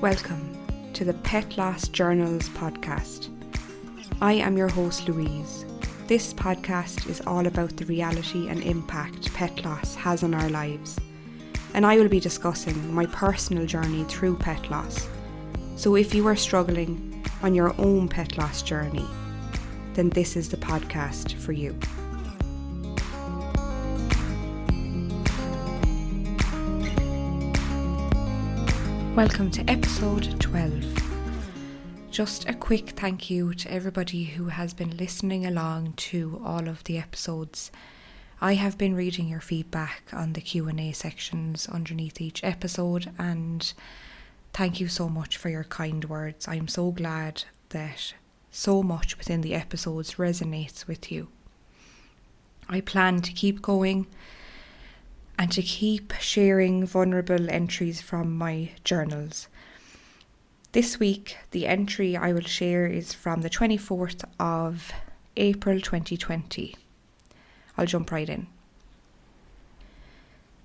Welcome to the Pet Loss Journals podcast. I am your host Louise. This podcast is all about the reality and impact pet loss has on our lives, and I will be discussing my personal journey through pet loss. So if you are struggling on your own pet loss journey, then this is the podcast for you. Welcome to episode 12. Just a quick thank you to everybody who has been listening along to all of the episodes. I have been reading your feedback on the Q&A sections underneath each episode, and thank you so much for your kind words. I'm so glad that so much within the episodes resonates with you. I plan to keep going and to keep sharing vulnerable entries from my journals. This week, the entry I will share is from the 24th of April 2020. I'll jump right in.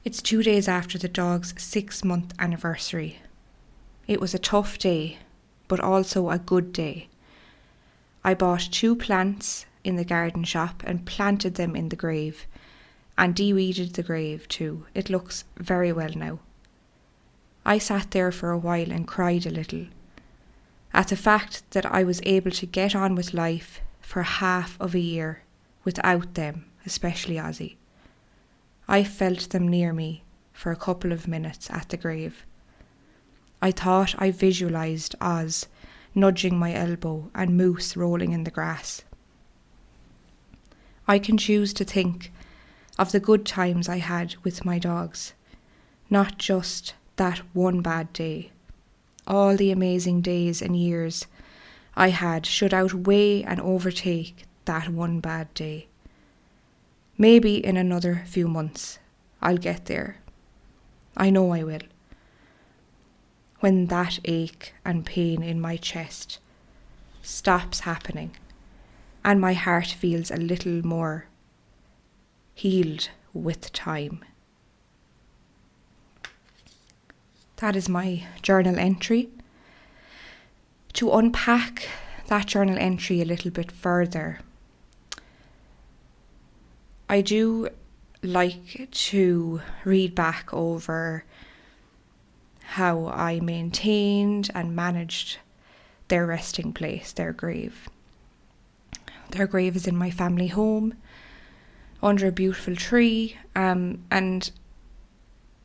It's 2 days after the dog's 6-month anniversary. It was a tough day, but also a good day. I bought 2 plants in the garden shop and planted them in the grave, and de-weeded the grave too. It looks very well now. I sat there for a while and cried a little at the fact that I was able to get on with life for half of a year without them, especially Ozzy. I felt them near me for a couple of minutes at the grave. I thought I visualised Oz nudging my elbow and Moose rolling in the grass. I can choose to think of the good times I had with my dogs, not just that one bad day. All the amazing days and years I had should outweigh and overtake that one bad day. Maybe in another few months I'll get there. I know I will. When that ache and pain in my chest stops happening and my heart feels a little more healed with time. That is my journal entry. To unpack that journal entry a little bit further, I do like to read back over how I maintained and managed their resting place, their grave. Their grave is in my family home, under a beautiful tree, and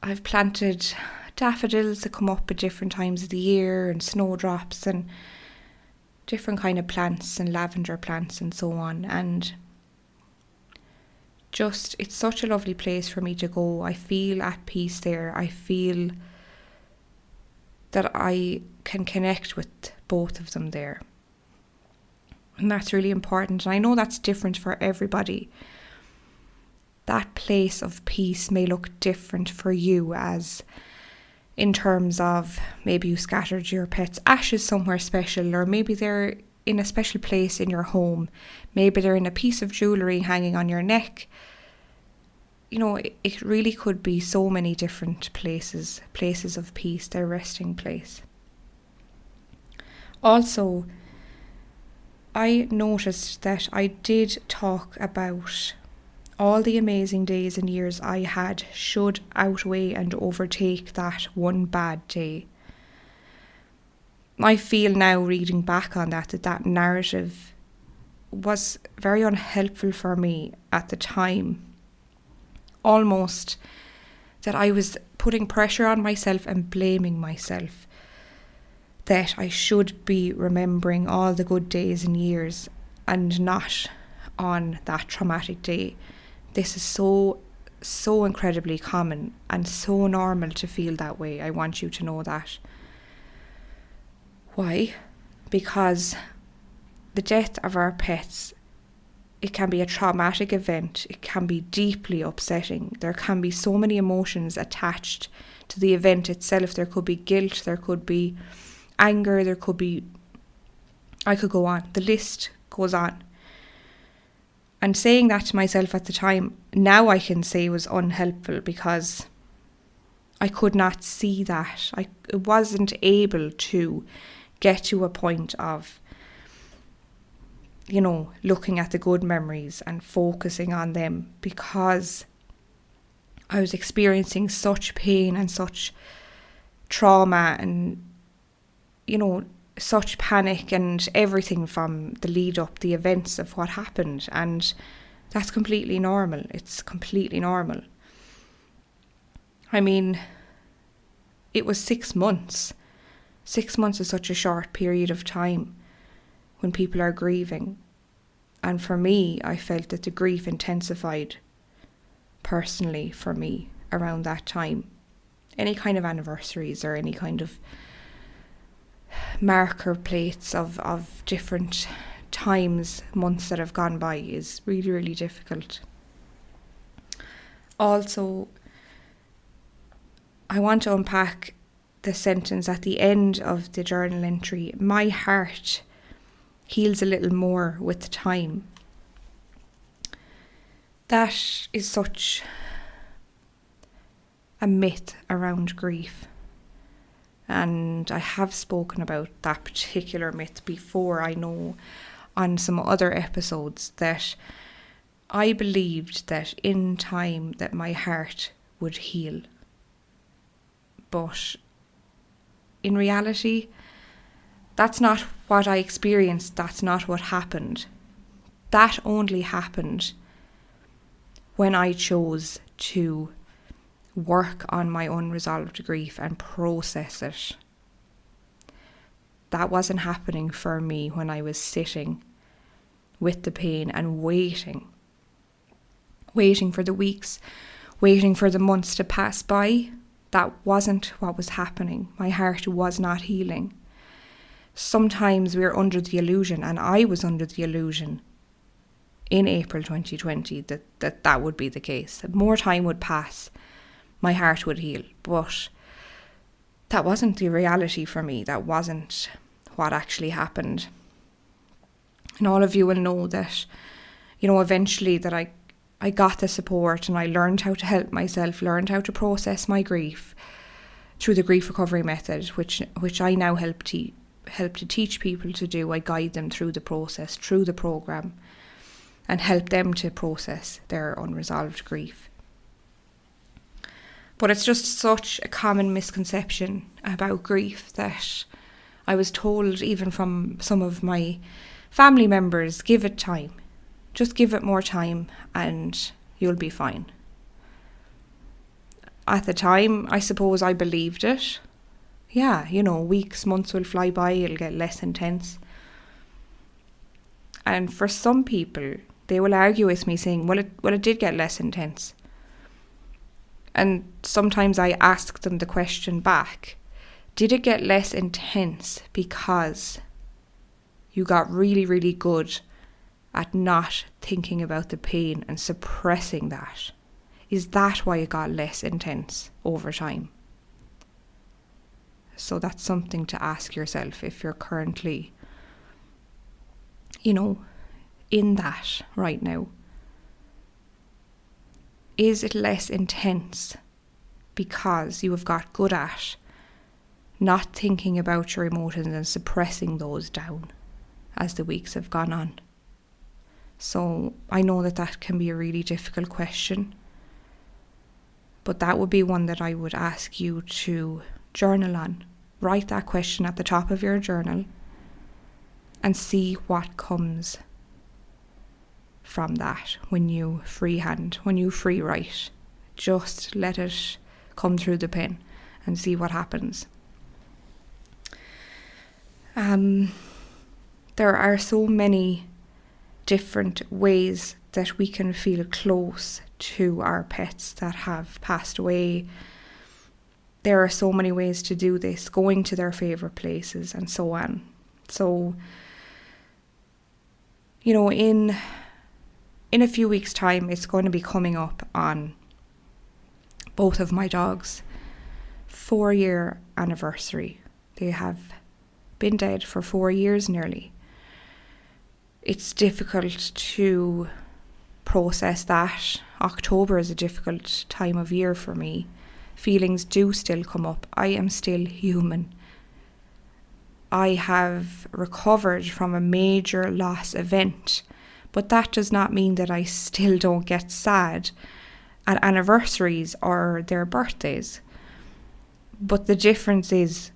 I've planted daffodils that come up at different times of the year, and snowdrops and different kind of plants and lavender plants and so on, and just it's such a lovely place for me to go. I feel at peace there. I feel that I can connect with both of them there, and that's really important, and I know that's different for everybody. That place of peace may look different for you, as in terms of maybe you scattered your pet's ashes somewhere special, or maybe they're in a special place in your home. Maybe they're in a piece of jewellery hanging on your neck. You know, it really could be so many different places of peace, their resting place. Also, I noticed that I did talk about all the amazing days and years I had should outweigh and overtake that one bad day. I feel now, reading back on that narrative was very unhelpful for me at the time. Almost that I was putting pressure on myself and blaming myself that I should be remembering all the good days and years and not on that traumatic day. This is so incredibly common and so normal to feel that way. I want you to know that. Why? Because the death of our pets, it can be a traumatic event. It can be deeply upsetting. There can be so many emotions attached to the event itself. There could be guilt, there could be anger, there could be, I could go on. The list goes on. And saying that to myself at the time, now I can say was unhelpful, because I could not see that. I wasn't able to get to a point of, looking at the good memories and focusing on them, because I was experiencing such pain and such trauma and, such panic and everything from the lead up, the events of what happened. And that's completely normal. It's completely normal. I mean, it was 6 months. 6 months is such a short period of time when people are grieving. And for me, I felt that the grief intensified personally for me around that time. Any kind of anniversaries or any kind of marker plates of different times, months that have gone by is really, really difficult. Also, I want to unpack the sentence at the end of the journal entry. My heart heals a little more with time. That is such a myth around grief. And I have spoken about that particular myth before, I know, on some other episodes, that I believed that in time that my heart would heal. But in reality, that's not what I experienced. That's not what happened. That only happened when I chose to work on my unresolved grief and process it. That wasn't happening for me when I was sitting with the pain and waiting for the weeks, waiting for the months to pass by. That wasn't what was happening. My heart was not healing. Sometimes we're under the illusion, and I was under the illusion in April 2020 that would be the case. That more time would pass, my heart would heal. But that wasn't the reality for me. That wasn't what actually happened. And all of you will know that, eventually that I got the support and I learned how to help myself, learned how to process my grief through the grief recovery method, which I now help to teach people to do. I guide them through the process, through the program, and help them to process their unresolved grief. But it's just such a common misconception about grief that I was told, even from some of my family members, give it time. Just give it more time and you'll be fine. At the time, I suppose I believed it. Yeah, weeks, months will fly by, it'll get less intense. And for some people, they will argue with me saying, well, it did get less intense. And sometimes I ask them the question back, did it get less intense because you got really, really good at not thinking about the pain and suppressing that? Is that why it got less intense over time? So that's something to ask yourself if you're currently, in that right now. Is it less intense because you have got good at not thinking about your emotions and suppressing those down as the weeks have gone on? So I know that can be a really difficult question, but that would be one that I would ask you to journal on. Write that question at the top of your journal and see what comes from that when you freehand, when you free write. Just let it come through the pen and see what happens. There are so many different ways that we can feel close to our pets that have passed away. There are so many ways to do this, going to their favourite places and so on. So, in a few weeks' time, it's going to be coming up on both of my dogs' 4-year anniversary. They have been dead for 4 years nearly. It's difficult to process that. October is a difficult time of year for me feelings do still come up. I am still human. I have recovered from a major loss event, but that does not mean that I still don't get sad at anniversaries or their birthdays. But the difference is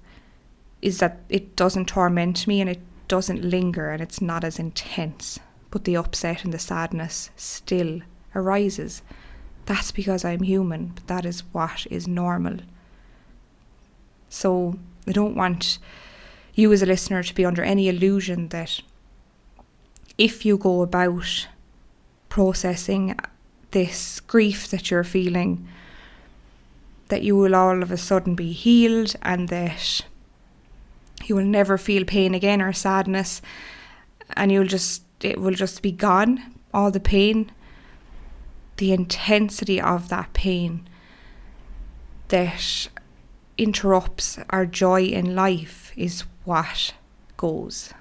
that it doesn't torment me and it doesn't linger and it's not as intense. But the upset and the sadness still arises. That's because I'm human, but that is what is normal. So I don't want you as a listener to be under any illusion that if you go about processing this grief that you're feeling, that you will all of a sudden be healed and that you will never feel pain again or sadness, and it will just be gone, all the pain. The intensity of that pain that interrupts our joy in life is what goes.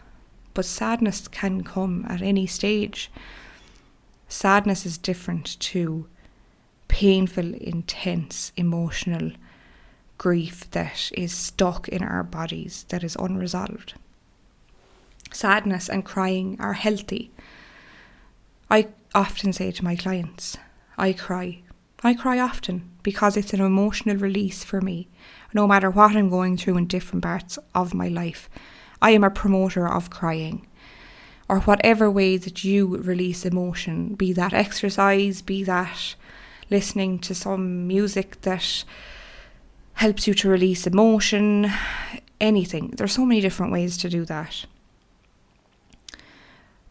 But sadness can come at any stage. Sadness is different to painful, intense, emotional grief that is stuck in our bodies, that is unresolved. Sadness and crying are healthy. I often say to my clients, I cry. I cry often because it's an emotional release for me. No matter what I'm going through in different parts of my life, I am a promoter of crying. Or whatever way that you release emotion, be that exercise, be that listening to some music that helps you to release emotion, anything. There's so many different ways to do that.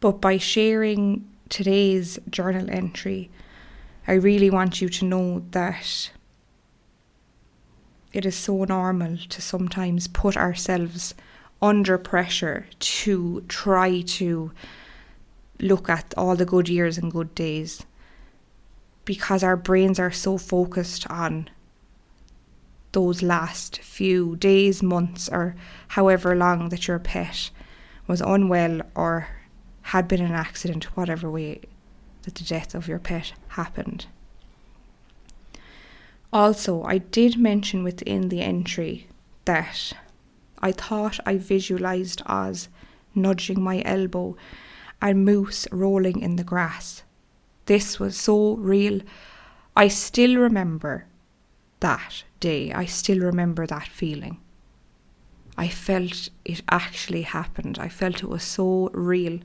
But by sharing today's journal entry, I really want you to know that it is so normal to sometimes put ourselves under pressure to try to look at all the good years and good days, because our brains are so focused on those last few days, months, or however long that your pet was unwell or had been in an accident, whatever way that the death of your pet happened. Also, I did mention within the entry that I thought I visualised Oz nudging my elbow and Moose rolling in the grass. This was so real. I still remember that day. I still remember that feeling. I felt it actually happened. I felt it was so real.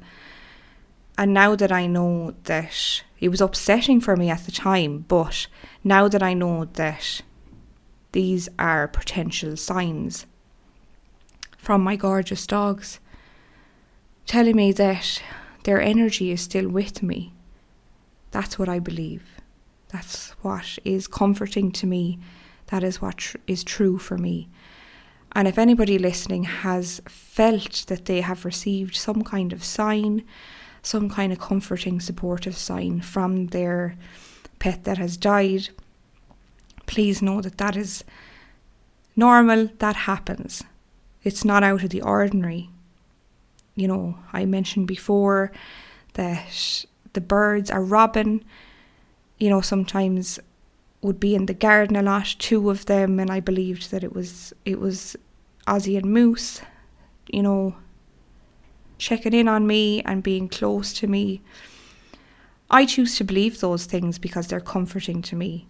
And now that I know that it was upsetting for me at the time, but now that I know that these are potential signs from my gorgeous dogs telling me that their energy is still with me, that's what I believe. That's what is comforting to me. That is what is true for me. And if anybody listening has felt that they have received some kind of sign, some kind of comforting, supportive sign from their pet that has died, please know that that is normal. That happens. It's not out of the ordinary. You know, I mentioned before that the birds, a robin, you know, sometimes would be in the garden a lot, 2 of them, and I believed that it was Ozzy and Moose, you know, checking in on me and being close to me. I choose to believe those things because they're comforting to me,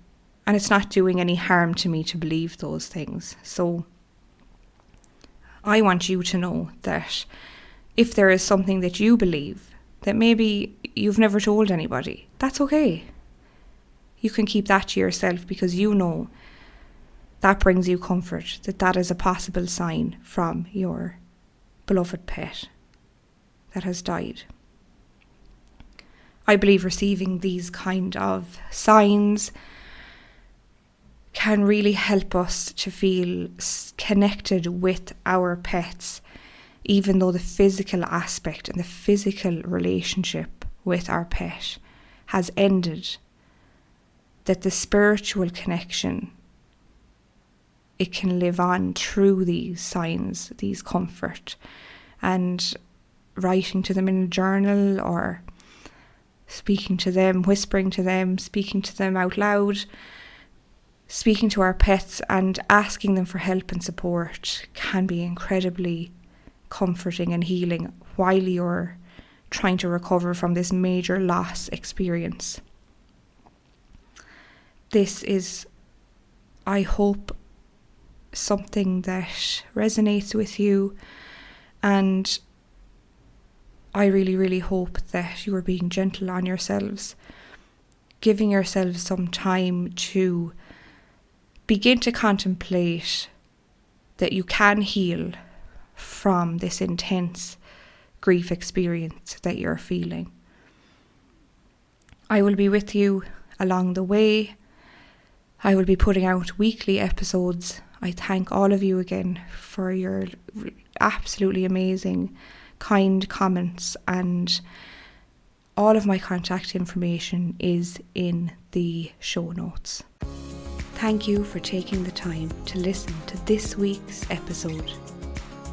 and it's not doing any harm to me to believe those things. So I want you to know that if there is something that you believe that maybe you've never told anybody, that's okay. You can keep that to yourself because you know that brings you comfort, that is a possible sign from your beloved pet that has died. I believe receiving these kind of signs can really help us to feel connected with our pets, even though the physical aspect and the physical relationship with our pet has ended, that the spiritual connection, it can live on through these signs, these comfort, and writing to them in a journal or speaking to them, whispering to them, speaking to them out loud. speaking to our pets and asking them for help and support can be incredibly comforting and healing while you're trying to recover from this major loss experience. This is, I hope, something that resonates with you, and I really, really hope that you are being gentle on yourselves, giving yourselves some time to begin to contemplate that you can heal from this intense grief experience that you're feeling. I will be with you along the way. I will be putting out weekly episodes. I thank all of you again for your absolutely amazing, kind comments, and all of my contact information is in the show notes. Thank you for taking the time to listen to this week's episode.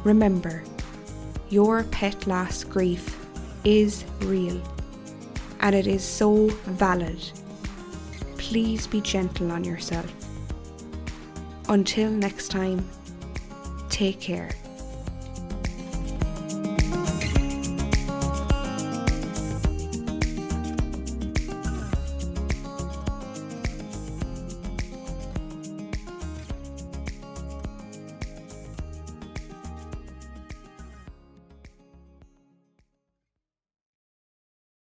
Remember, your pet loss grief is real, and it is so valid. Please be gentle on yourself. Until next time, take care.